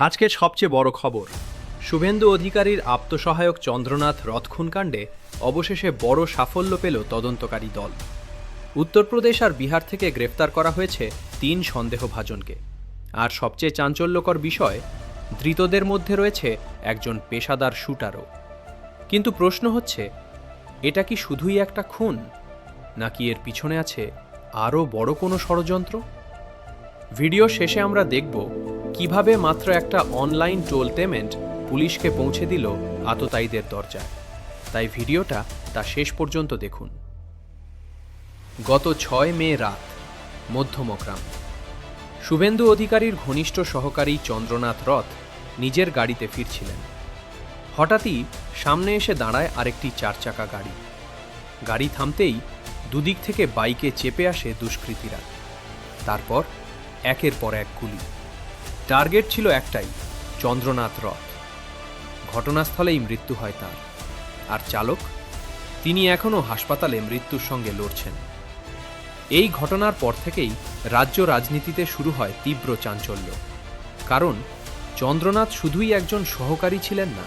আজকের সবচেয়ে বড় খবর, শুভেন্দু অধিকারীর আত্মসহায়ক চন্দ্রনাথ রথ খুনকাণ্ডে অবশেষে বড় সাফল্য পেল তদন্তকারী দল। উত্তরপ্রদেশ আর বিহার থেকে গ্রেফতার করা হয়েছে ৩ সন্দেহভাজনকে। আর সবচেয়ে চাঞ্চল্যকর বিষয়, ধৃতদের মধ্যে রয়েছে একজন পেশাদার শুটারও। কিন্তু প্রশ্ন হচ্ছে, এটা কি শুধুই একটা খুন, নাকি এর পিছনে আছে আরও বড় কোনো ষড়যন্ত্র? ভিডিও শেষে আমরা দেখব কিভাবে মাত্র একটা অনলাইন টোল পেমেন্ট পুলিশকে পৌঁছে দিল আততায়ীদের দরজায়। তাই ভিডিওটা তা শেষ পর্যন্ত দেখুন। গত ৬ মে রাত, মধ্যমগ্রাম। শুভেন্দু অধিকারীর ঘনিষ্ঠ সহকারী চন্দ্রনাথ রথ নিজের গাড়িতে ফিরছিলেন। হঠাৎই সামনে এসে দাঁড়ায় আরেকটি ৪ চাকা গাড়ি। গাড়ি থামতেই দুদিক থেকে বাইকে চেপে আসে দুষ্কৃতীরা। তারপর একের পর এক গুলি। টার্গেট ছিল একটাই, চন্দ্রনাথ রথ। ঘটনাস্থলেই মৃত্যু হয় তার। আর চালক, তিনি এখনও হাসপাতালে মৃত্যুর সঙ্গে লড়ছেন। এই ঘটনার পর থেকেই রাজ্য রাজনীতিতে শুরু হয় তীব্র চাঞ্চল্য। কারণ চন্দ্রনাথ শুধুই একজন সহকারী ছিলেন না,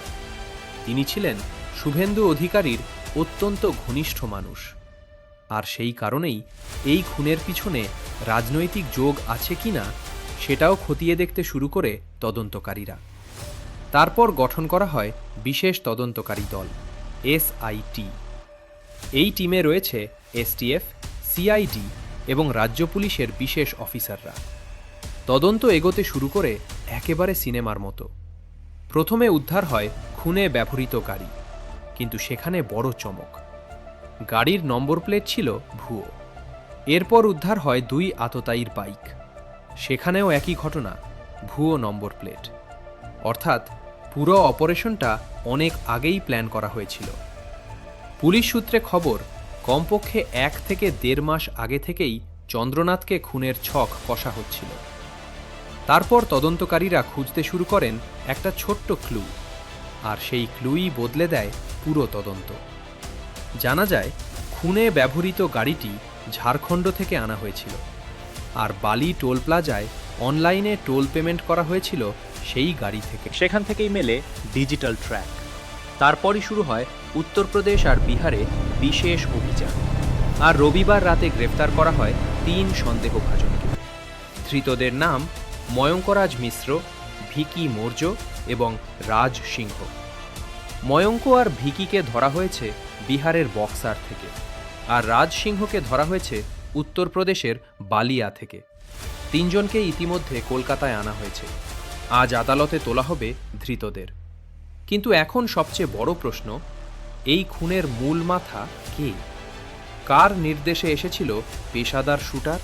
তিনি ছিলেন শুভেন্দু অধিকারীর অত্যন্ত ঘনিষ্ঠ মানুষ। আর সেই কারণেই এই খুনের পিছনে রাজনৈতিক যোগ আছে কিনা সেটাও খতিয়ে দেখতে শুরু করে তদন্তকারীরা। তারপর গঠন করা হয় বিশেষ তদন্তকারী দল, এসআইটি। এই টিমে রয়েছে এসটিএফ, সিআইডি এবং রাজ্য পুলিশের বিশেষ অফিসাররা। তদন্ত এগোতে শুরু করে একেবারে সিনেমার মতো। প্রথমে উদ্ধার হয় খুনে ব্যবহৃত গাড়ি, কিন্তু সেখানে বড় চমক, গাড়ির নম্বর প্লেট ছিল ভুয়ো। এরপর উদ্ধার হয় 2 আততায়ীর বাইক, সেখানেও একই ঘটনা, ভুয়ো নম্বর প্লেট। অর্থাৎ পুরো অপারেশনটা অনেক আগেই প্ল্যান করা হয়েছিল। পুলিশ সূত্রে খবর, কমপক্ষে 1 থেকে 1.5 মাস আগে থেকেই চন্দ্রনাথকে খুনের ছক কষা হচ্ছিল। তারপর তদন্তকারীরা খুঁজতে শুরু করেন একটা ছোট্ট ক্লু, আর সেই ক্লুই বদলে দেয় পুরো তদন্ত। জানা যায় খুনে ব্যবহৃত গাড়িটি ঝাড়খণ্ড থেকে আনা হয়েছিল, আর বালি টোল প্লাজায় অনলাইনে টোল পেমেন্ট করা হয়েছিল সেই গাড়ি থেকে। সেখান থেকেই মেলে ডিজিটাল ট্র্যাক। তারপরই শুরু হয় উত্তরপ্রদেশ আর বিহারে বিশেষ অভিযান। আর রবিবার রাতে গ্রেফতার করা হয় 3 সন্দেহভাজনকে। ধৃতদের নাম ময়ঙ্করাজ মিশ্র, ভিকি মৌর্য এবং রাজ সিংহ। ময়ঙ্ক আর ভিকিকে ধরা হয়েছে বিহারের বক্সার থেকে, আর রাজ সিংহকে ধরা হয়েছে উত্তরপ্রদেশের বালিয়া থেকে। 3 জনকে ইতিমধ্যে কলকাতায় আনা হয়েছে। আজ আদালতে তোলা হবে ধৃতদের। কিন্তু এখন সবচেয়ে বড় প্রশ্ন, এই খুনের মূল মাথা কে? কার নির্দেশে এসেছিল পেশাদার শুটার?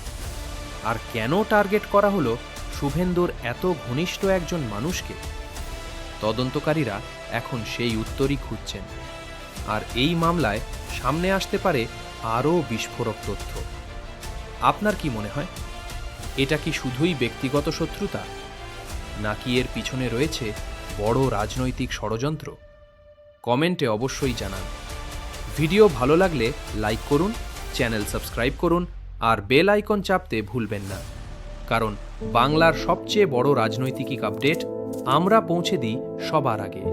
আর কেন টার্গেট করা হলো শুভেন্দুর এত ঘনিষ্ঠ একজন মানুষকে? তদন্তকারীরা এখন সেই উত্তরই খুঁজছেন। আর এই মামলায় সামনে আসতে পারে আরও বিস্ফোরক তথ্য। আপনার কি মনে হয়, এটা কি শুধুই ব্যক্তিগত শত্রুতা, নাকি এর পিছনে রয়েছে বড় রাজনৈতিক ষড়যন্ত্র? কমেন্টে অবশ্যই জানান। ভিডিও ভালো লাগলে লাইক করুন, চ্যানেল সাবস্ক্রাইব করুন, আর বেল আইকন চাপতে ভুলবেন না। কারণ বাংলার সবচেয়ে বড় রাজনৈতিক আপডেট আমরা পৌঁছে দিই সবার আগে।